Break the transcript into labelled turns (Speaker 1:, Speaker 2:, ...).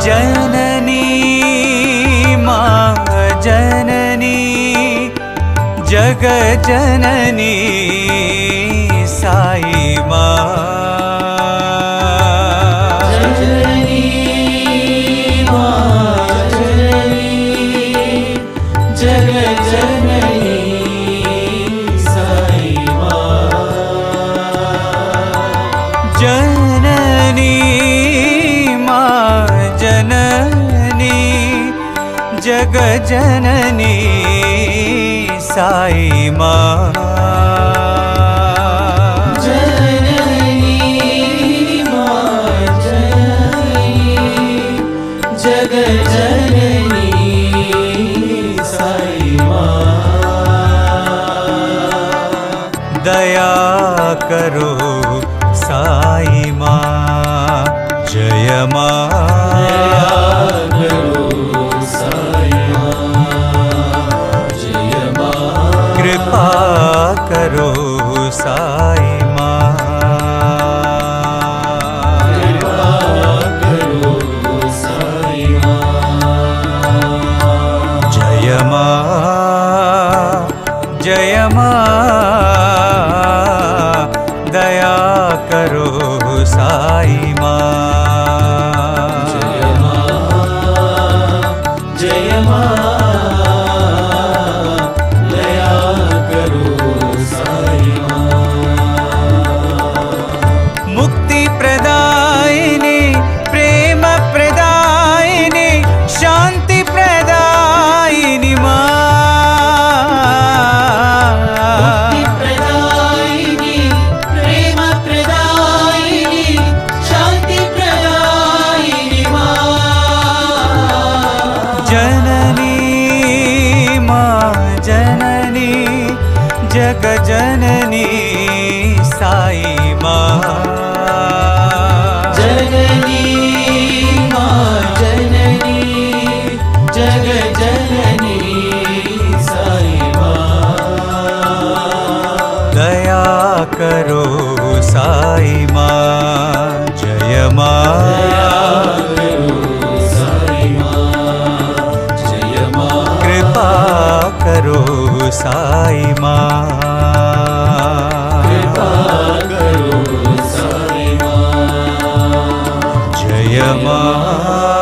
Speaker 1: जननी माँ जननी जग जननी साई माँ
Speaker 2: जननी माँ जननी जग जननी साई माँ
Speaker 1: जननी माँ जननी जग जननी साई माँ
Speaker 2: जननी माँ जननी जग जननी साई माँ
Speaker 1: दया करो साई माँ जय माँ
Speaker 2: दया करो साई माँ जय माँ
Speaker 1: कृपा करो साई माँ
Speaker 2: कृपा करो साई माँ
Speaker 1: जय माँ जय माँ दया करो साई माँ
Speaker 2: जय माँ जय माँ दया करो साई माँ
Speaker 1: मुक्ति प्रदायिनी प्रेम प्रदायिनी शांति प्रदायिनी माँ
Speaker 2: प्रदायिनी प्रेम प्रदायिनी शांति प्रदायिनी माँ
Speaker 1: जननी माँ जननी जग जननी साई माँ
Speaker 2: जननी माँ जननी जग जननी साई माँ
Speaker 1: दया करो साई माँ जय माँ
Speaker 2: दया करो साई माँ जय माँ
Speaker 1: कृपा करो साई माँ
Speaker 2: कृपा करो साई माँ
Speaker 1: जय माँ